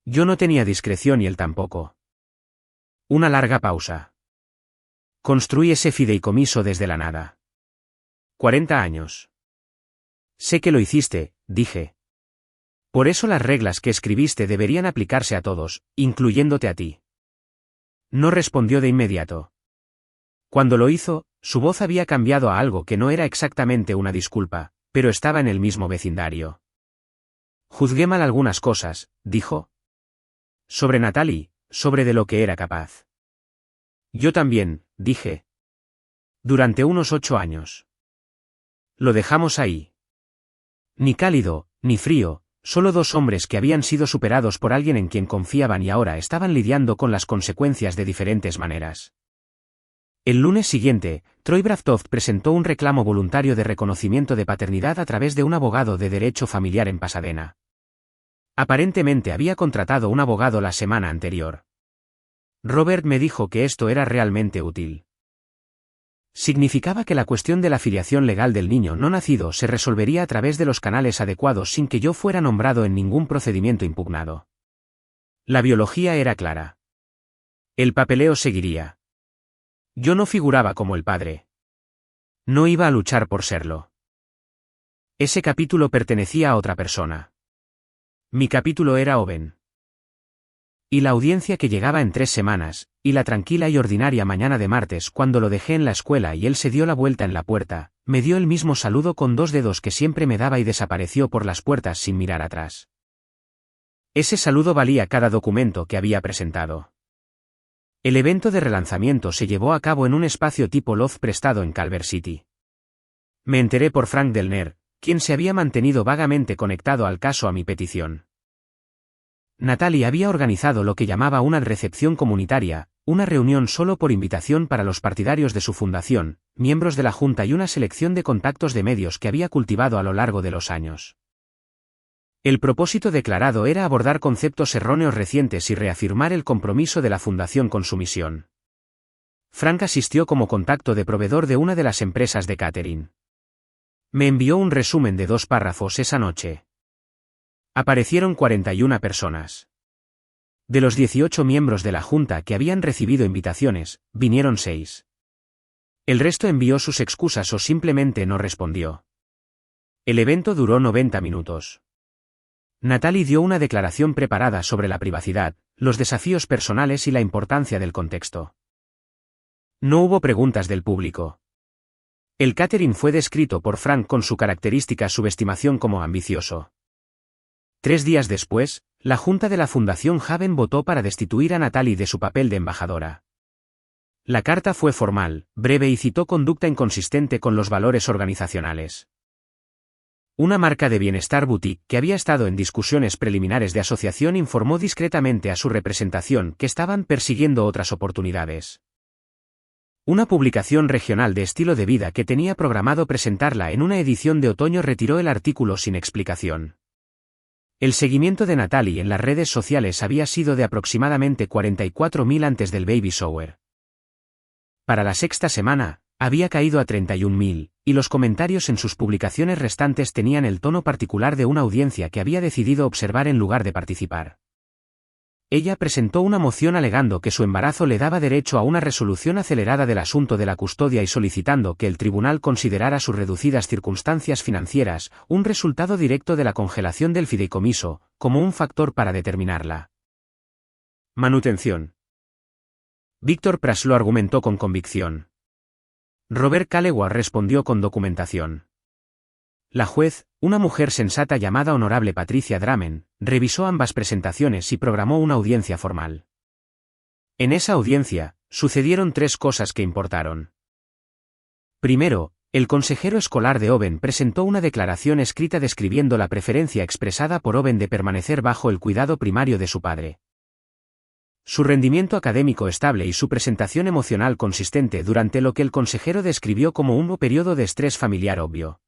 Yo no tenía discreción y él tampoco. Una larga pausa. Construí ese fideicomiso desde la nada. 40 años. Sé que lo hiciste, dije. Por eso las reglas que escribiste deberían aplicarse a todos, incluyéndote a ti. No respondió de inmediato. Cuando lo hizo, su voz había cambiado a algo que no era exactamente una disculpa, pero estaba en el mismo vecindario. Juzgué mal algunas cosas, dijo. Sobre Natalie, sobre de lo que era capaz. Yo también, dije. Durante unos 8 años. Lo dejamos ahí. Ni cálido, ni frío, solo 2 hombres que habían sido superados por alguien en quien confiaban y ahora estaban lidiando con las consecuencias de diferentes maneras. El lunes siguiente, Troy Braftoft presentó un reclamo voluntario de reconocimiento de paternidad a través de un abogado de derecho familiar en Pasadena. Aparentemente había contratado un abogado la semana anterior. Robert me dijo que esto era realmente útil. Significaba que la cuestión de la filiación legal del niño no nacido se resolvería a través de los canales adecuados sin que yo fuera nombrado en ningún procedimiento impugnado. La biología era clara. El papeleo seguiría. Yo no figuraba como el padre. No iba a luchar por serlo. Ese capítulo pertenecía a otra persona. Mi capítulo era Owen. Y la audiencia que llegaba en 3 semanas, y la tranquila y ordinaria mañana de martes cuando lo dejé en la escuela y él se dio la vuelta en la puerta, me dio el mismo saludo con 2 dedos que siempre me daba y desapareció por las puertas sin mirar atrás. Ese saludo valía cada documento que había presentado. El evento de relanzamiento se llevó a cabo en un espacio tipo loft prestado en Culver City. Me enteré por Frank Delner, quien se había mantenido vagamente conectado al caso a mi petición. Natalie había organizado lo que llamaba una recepción comunitaria, una reunión solo por invitación para los partidarios de su fundación, miembros de la Junta y una selección de contactos de medios que había cultivado a lo largo de los años. El propósito declarado era abordar conceptos erróneos recientes y reafirmar el compromiso de la fundación con su misión. Frank asistió como contacto de proveedor de una de las empresas de catering. Me envió un resumen de 2 párrafos esa noche. Aparecieron 41 personas. De los 18 miembros de la Junta que habían recibido invitaciones, vinieron 6. El resto envió sus excusas o simplemente no respondió. El evento duró 90 minutos. Natalie dio una declaración preparada sobre la privacidad, los desafíos personales y la importancia del contexto. No hubo preguntas del público. El catering fue descrito por Frank con su característica subestimación como ambicioso. 3 días después, la Junta de la Fundación Haven votó para destituir a Natalie de su papel de embajadora. La carta fue formal, breve y citó conducta inconsistente con los valores organizacionales. Una marca de bienestar boutique que había estado en discusiones preliminares de asociación informó discretamente a su representación que estaban persiguiendo otras oportunidades. Una publicación regional de estilo de vida que tenía programado presentarla en una edición de otoño retiró el artículo sin explicación. El seguimiento de Natalie en las redes sociales había sido de aproximadamente 44.000 antes del baby shower. Para la 6ª semana, había caído a 31.000, y los comentarios en sus publicaciones restantes tenían el tono particular de una audiencia que había decidido observar en lugar de participar. Ella presentó una moción alegando que su embarazo le daba derecho a una resolución acelerada del asunto de la custodia y solicitando que el tribunal considerara sus reducidas circunstancias financieras, un resultado directo de la congelación del fideicomiso, como un factor para determinarla. Manutención. Víctor Pras lo argumentó con convicción. Robert Callewa respondió con documentación. La juez, una mujer sensata llamada Honorable Patricia Dramen, revisó ambas presentaciones y programó una audiencia formal. En esa audiencia, sucedieron 3 cosas que importaron. Primero, el consejero escolar de Owen presentó una declaración escrita describiendo la preferencia expresada por Owen de permanecer bajo el cuidado primario de su padre. Su rendimiento académico estable y su presentación emocional consistente durante lo que el consejero describió como un periodo de estrés familiar obvio.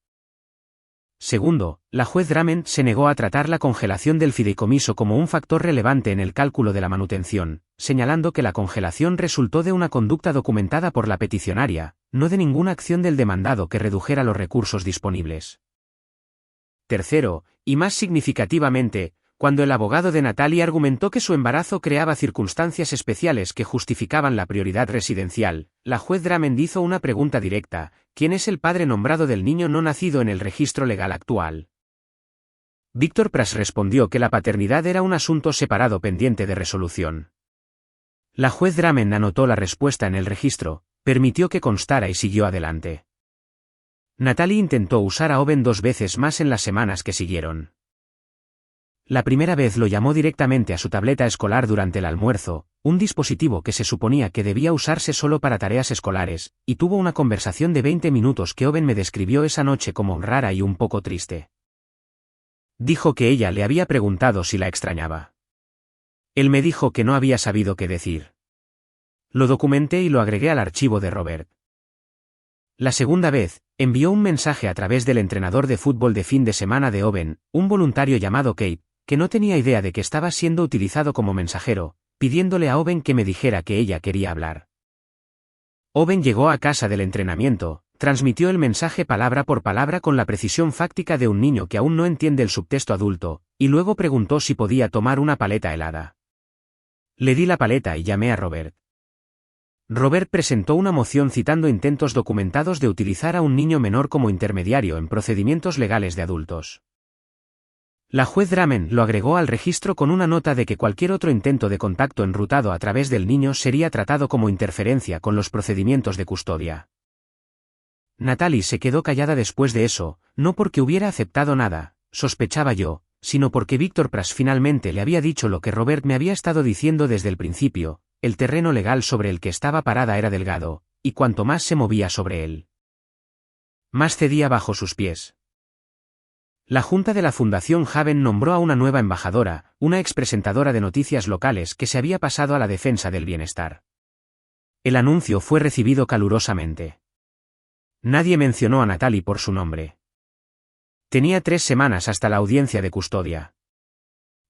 Segundo, la juez Dramen se negó a tratar la congelación del fideicomiso como un factor relevante en el cálculo de la manutención, señalando que la congelación resultó de una conducta documentada por la peticionaria, no de ninguna acción del demandado que redujera los recursos disponibles. Tercero, y más significativamente, cuando el abogado de Natalie argumentó que su embarazo creaba circunstancias especiales que justificaban la prioridad residencial, la juez Dramen hizo una pregunta directa: ¿quién es el padre nombrado del niño no nacido en el registro legal actual? Víctor Pras respondió que la paternidad era un asunto separado pendiente de resolución. La juez Dramen anotó la respuesta en el registro, permitió que constara y siguió adelante. Natalie intentó usar a Owen 2 veces más en las semanas que siguieron. La primera vez lo llamó directamente a su tableta escolar durante el almuerzo, un dispositivo que se suponía que debía usarse solo para tareas escolares, y tuvo una conversación de 20 minutos que Owen me describió esa noche como rara y un poco triste. Dijo que ella le había preguntado si la extrañaba. Él me dijo que no había sabido qué decir. Lo documenté y lo agregué al archivo de Robert. La segunda vez, envió un mensaje a través del entrenador de fútbol de fin de semana de Owen, un voluntario llamado Kate, que no tenía idea de que estaba siendo utilizado como mensajero, pidiéndole a Owen que me dijera que ella quería hablar. Owen llegó a casa del entrenamiento, transmitió el mensaje palabra por palabra con la precisión fáctica de un niño que aún no entiende el subtexto adulto, y luego preguntó si podía tomar una paleta helada. Le di la paleta y llamé a Robert. Robert presentó una moción citando intentos documentados de utilizar a un niño menor como intermediario en procedimientos legales de adultos. La juez Dramen lo agregó al registro con una nota de que cualquier otro intento de contacto enrutado a través del niño sería tratado como interferencia con los procedimientos de custodia. Natalie se quedó callada después de eso, no porque hubiera aceptado nada, sospechaba yo, sino porque Víctor Pras finalmente le había dicho lo que Robert me había estado diciendo desde el principio: el terreno legal sobre el que estaba parada era delgado, y cuanto más se movía sobre él, más cedía bajo sus pies. La Junta de la Fundación Haven nombró a una nueva embajadora, una expresentadora de noticias locales que se había pasado a la defensa del bienestar. El anuncio fue recibido calurosamente. Nadie mencionó a Natalie por su nombre. Tenía 3 semanas hasta la audiencia de custodia.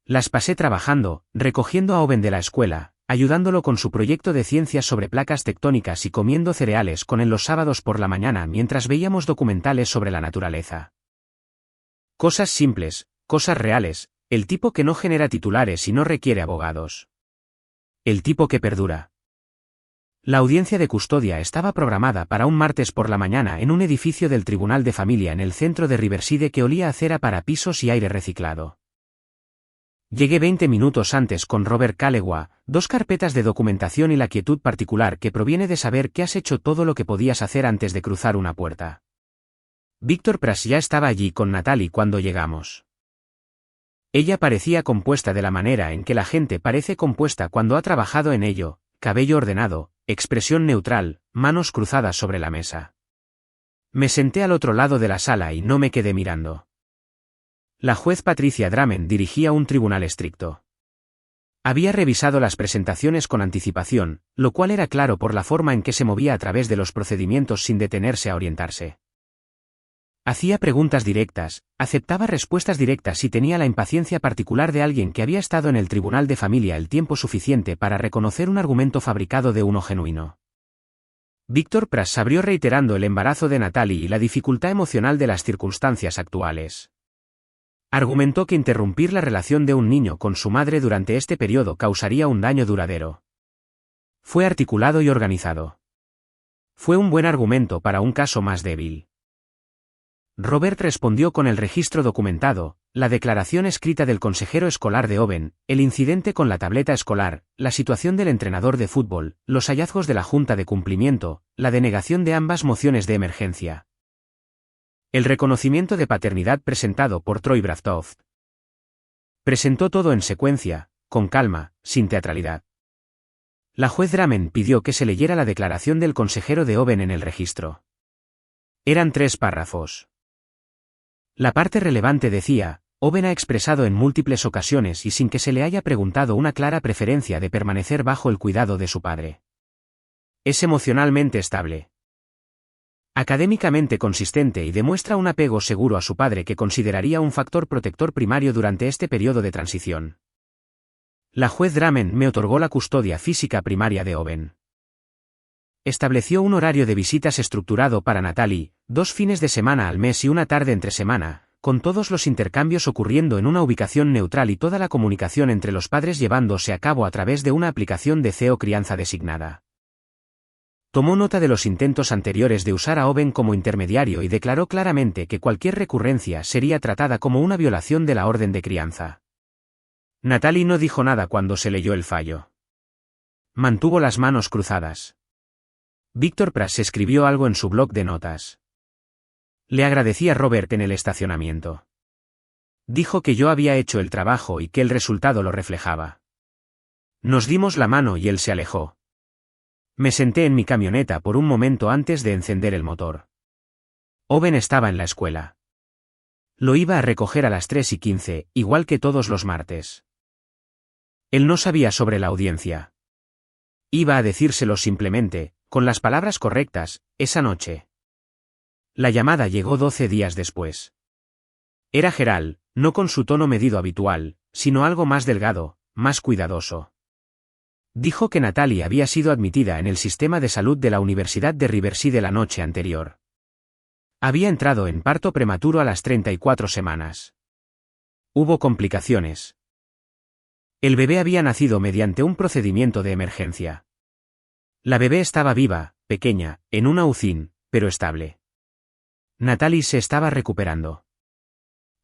Las pasé trabajando, recogiendo a Owen de la escuela, ayudándolo con su proyecto de ciencias sobre placas tectónicas y comiendo cereales con él los sábados por la mañana mientras veíamos documentales sobre la naturaleza. Cosas simples, cosas reales, el tipo que no genera titulares y no requiere abogados. El tipo que perdura. La audiencia de custodia estaba programada para un martes por la mañana en un edificio del Tribunal de Familia en el centro de Riverside que olía a cera para pisos y aire reciclado. Llegué 20 minutos antes con Robert Calewa, 2 carpetas de documentación y la quietud particular que proviene de saber que has hecho todo lo que podías hacer antes de cruzar una puerta. Víctor Pras ya estaba allí con Natalie cuando llegamos. Ella parecía compuesta de la manera en que la gente parece compuesta cuando ha trabajado en ello: cabello ordenado, expresión neutral, manos cruzadas sobre la mesa. Me senté al otro lado de la sala y no me quedé mirando. La juez Patricia Dramen dirigía un tribunal estricto. Había revisado las presentaciones con anticipación, lo cual era claro por la forma en que se movía a través de los procedimientos sin detenerse a orientarse. Hacía preguntas directas, aceptaba respuestas directas y tenía la impaciencia particular de alguien que había estado en el tribunal de familia el tiempo suficiente para reconocer un argumento fabricado de uno genuino. Víctor Pras sabió reiterando el embarazo de Natalie y la dificultad emocional de las circunstancias actuales. Argumentó que interrumpir la relación de un niño con su madre durante este periodo causaría un daño duradero. Fue articulado y organizado. Fue un buen argumento para un caso más débil. Robert respondió con el registro documentado, la declaración escrita del consejero escolar de Owen, el incidente con la tableta escolar, la situación del entrenador de fútbol, los hallazgos de la Junta de Cumplimiento, la denegación de ambas mociones de emergencia. El reconocimiento de paternidad presentado por Troy Braftoft. Presentó todo en secuencia, con calma, sin teatralidad. La juez Dramen pidió que se leyera la declaración del consejero de Owen en el registro. Eran 3 párrafos. La parte relevante decía: Owen ha expresado en múltiples ocasiones y sin que se le haya preguntado una clara preferencia de permanecer bajo el cuidado de su padre. Es emocionalmente estable, académicamente consistente y demuestra un apego seguro a su padre que consideraría un factor protector primario durante este periodo de transición. La juez Dramen me otorgó la custodia física primaria de Owen. Estableció un horario de visitas estructurado para Natalie, 2 fines de semana al mes y una tarde entre semana, con todos los intercambios ocurriendo en una ubicación neutral y toda la comunicación entre los padres llevándose a cabo a través de una aplicación de CEO crianza designada. Tomó nota de los intentos anteriores de usar a Owen como intermediario y declaró claramente que cualquier recurrencia sería tratada como una violación de la orden de crianza. Natalie no dijo nada cuando se leyó el fallo. Mantuvo las manos cruzadas. Víctor Pras escribió algo en su blog de notas. Le agradecí a Robert en el estacionamiento. Dijo que yo había hecho el trabajo y que el resultado lo reflejaba. Nos dimos la mano y él se alejó. Me senté en mi camioneta por un momento antes de encender el motor. Owen estaba en la escuela. Lo iba a recoger a las 3:15, igual que todos los martes. Él no sabía sobre la audiencia. Iba a decírselo simplemente, con las palabras correctas, esa noche. La llamada llegó 12 días después. Era Gerald, no con su tono medido habitual, sino algo más delgado, más cuidadoso. Dijo que Natalie había sido admitida en el sistema de salud de la Universidad de Riverside la noche anterior. Había entrado en parto prematuro a las 34 semanas. Hubo complicaciones. El bebé había nacido mediante un procedimiento de emergencia. La bebé estaba viva, pequeña, en una UCI, pero estable. Natalie se estaba recuperando.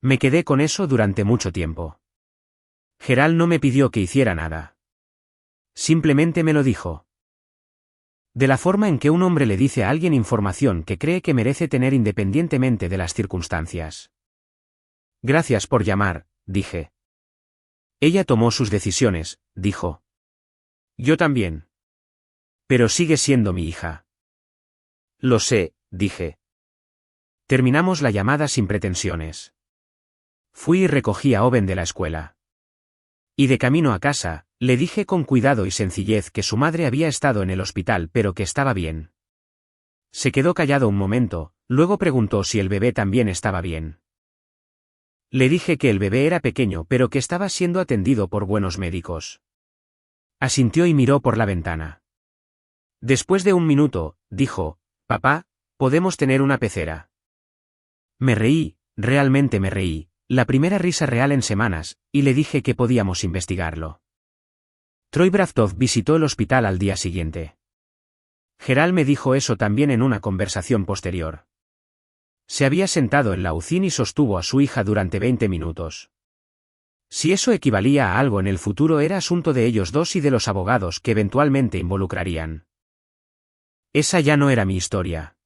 Me quedé con eso durante mucho tiempo. Gerald no me pidió que hiciera nada. Simplemente me lo dijo. De la forma en que un hombre le dice a alguien información que cree que merece tener independientemente de las circunstancias. Gracias por llamar, dije. Ella tomó sus decisiones, dijo. Yo también. Pero sigue siendo mi hija. Lo sé, dije. Terminamos la llamada sin pretensiones. Fui y recogí a Owen de la escuela. Y de camino a casa, le dije con cuidado y sencillez que su madre había estado en el hospital pero que estaba bien. Se quedó callado un momento, luego preguntó si el bebé también estaba bien. Le dije que el bebé era pequeño pero que estaba siendo atendido por buenos médicos. Asintió y miró por la ventana. Después de un minuto, dijo, «Papá, ¿podemos tener una pecera?» Me reí, realmente me reí, la primera risa real en semanas, y le dije que podíamos investigarlo. Troy Braftov visitó el hospital al día siguiente. Gerald me dijo eso también en una conversación posterior. Se había sentado en la UCI y sostuvo a su hija durante 20 minutos. Si eso equivalía a algo en el futuro era asunto de ellos dos y de los abogados que eventualmente involucrarían. Esa ya no era mi historia.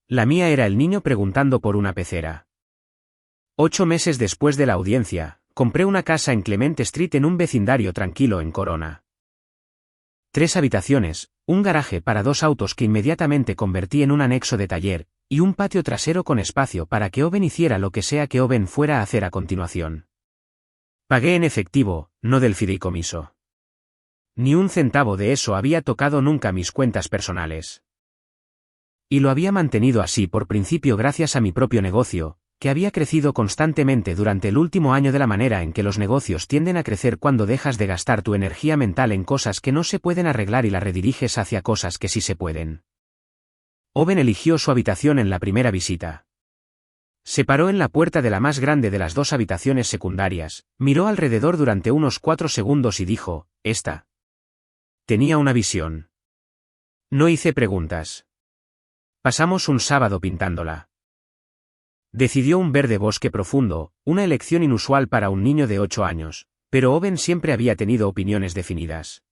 La mía era el niño preguntando por una pecera. 8 meses después de la audiencia, compré una casa en Clement Street en un vecindario tranquilo en Corona. 3 habitaciones, un garaje para 2 autos que inmediatamente convertí en un anexo de taller, y un patio trasero con espacio para que Owen hiciera lo que sea que Owen fuera a hacer a continuación. Pagué en efectivo, no del fideicomiso. Ni un centavo de eso había tocado nunca mis cuentas personales. Y lo había mantenido así por principio gracias a mi propio negocio, que había crecido constantemente durante el último año de la manera en que los negocios tienden a crecer cuando dejas de gastar tu energía mental en cosas que no se pueden arreglar y la rediriges hacia cosas que sí se pueden. Owen eligió su habitación en la primera visita. Se paró en la puerta de la más grande de las 2 habitaciones secundarias, miró alrededor durante unos 4 segundos y dijo, «Esta». Tenía una visión. No hice preguntas. Pasamos un sábado pintándola. Decidió un verde bosque profundo, una elección inusual para un niño de 8 años, pero Owen siempre había tenido opiniones definidas.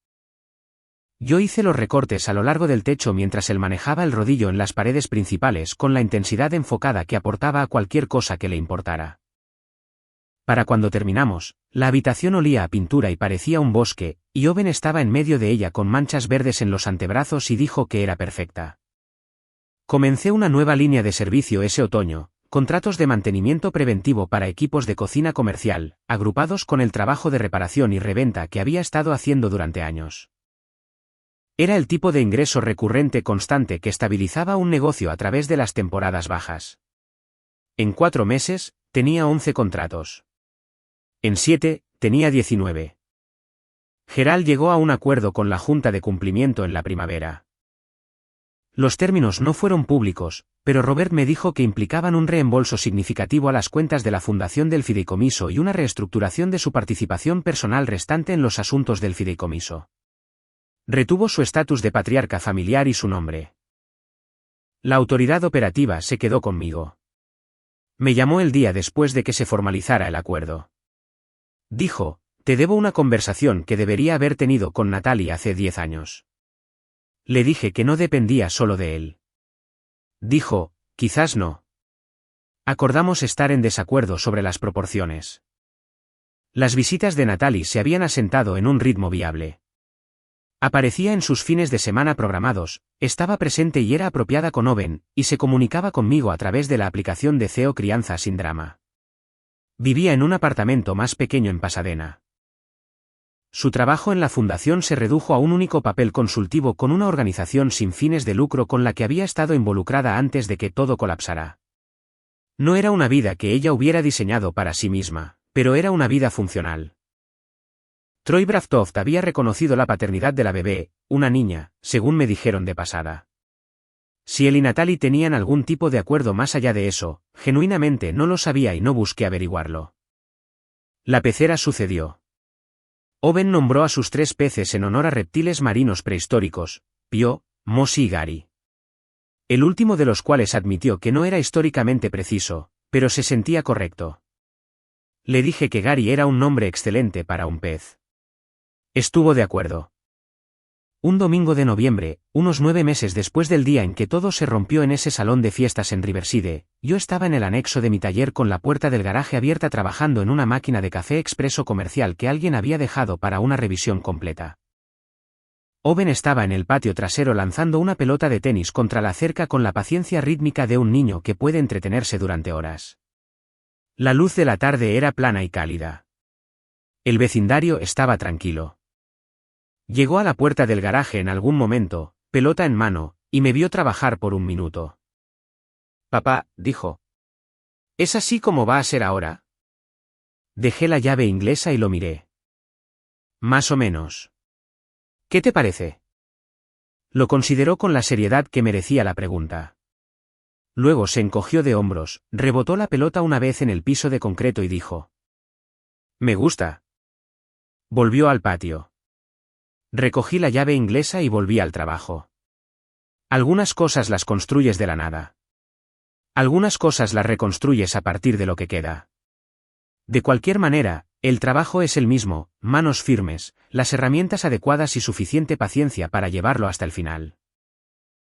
Yo hice los recortes a lo largo del techo mientras él manejaba el rodillo en las paredes principales con la intensidad enfocada que aportaba a cualquier cosa que le importara. Para cuando terminamos, la habitación olía a pintura y parecía un bosque, y Owen estaba en medio de ella con manchas verdes en los antebrazos y dijo que era perfecta. Comencé una nueva línea de servicio ese otoño, contratos de mantenimiento preventivo para equipos de cocina comercial, agrupados con el trabajo de reparación y reventa que había estado haciendo durante años. Era el tipo de ingreso recurrente constante que estabilizaba un negocio a través de las temporadas bajas. En 4 meses, tenía 11 contratos. En 7, tenía 19. Gerald llegó a un acuerdo con la Junta de Cumplimiento en la primavera. Los términos no fueron públicos, pero Robert me dijo que implicaban un reembolso significativo a las cuentas de la fundación del fideicomiso y una reestructuración de su participación personal restante en los asuntos del fideicomiso. Retuvo su estatus de patriarca familiar y su nombre. La autoridad operativa se quedó conmigo. Me llamó el día después de que se formalizara el acuerdo. Dijo, «Te debo una conversación que debería haber tenido con Natalie hace 10 años». Le dije que no dependía solo de él. Dijo, «Quizás no». Acordamos estar en desacuerdo sobre las proporciones. Las visitas de Natalie se habían asentado en un ritmo viable. Aparecía en sus fines de semana programados, estaba presente y era apropiada con Owen, y se comunicaba conmigo a través de la aplicación de CEO Crianza sin drama. Vivía en un apartamento más pequeño en Pasadena. Su trabajo en la fundación se redujo a un único papel consultivo con una organización sin fines de lucro con la que había estado involucrada antes de que todo colapsara. No era una vida que ella hubiera diseñado para sí misma, pero era una vida funcional. Troy Braftov había reconocido la paternidad de la bebé, una niña, según me dijeron de pasada. Si él y Natalie tenían algún tipo de acuerdo más allá de eso, genuinamente no lo sabía y no busqué averiguarlo. La pecera sucedió. Owen nombró a sus 3 peces en honor a reptiles marinos prehistóricos, Pío, Mosi y Gary. El último de los cuales admitió que no era históricamente preciso, pero se sentía correcto. Le dije que Gary era un nombre excelente para un pez. Estuvo de acuerdo. Un domingo de noviembre, unos 9 meses después del día en que todo se rompió en ese salón de fiestas en Riverside, yo estaba en el anexo de mi taller con la puerta del garaje abierta trabajando en una máquina de café expreso comercial que alguien había dejado para una revisión completa. Owen estaba en el patio trasero lanzando una pelota de tenis contra la cerca con la paciencia rítmica de un niño que puede entretenerse durante horas. La luz de la tarde era plana y cálida. El vecindario estaba tranquilo. Llegó a la puerta del garaje en algún momento, pelota en mano, y me vio trabajar por un minuto. «Papá», dijo. «¿Es así como va a ser ahora?» Dejé la llave inglesa y lo miré. «Más o menos. ¿Qué te parece?» Lo consideró con la seriedad que merecía la pregunta. Luego se encogió de hombros, rebotó la pelota una vez en el piso de concreto y dijo: «Me gusta». Volvió al patio. Recogí la llave inglesa y volví al trabajo. Algunas cosas las construyes de la nada. Algunas cosas las reconstruyes a partir de lo que queda. De cualquier manera, el trabajo es el mismo, manos firmes, las herramientas adecuadas y suficiente paciencia para llevarlo hasta el final.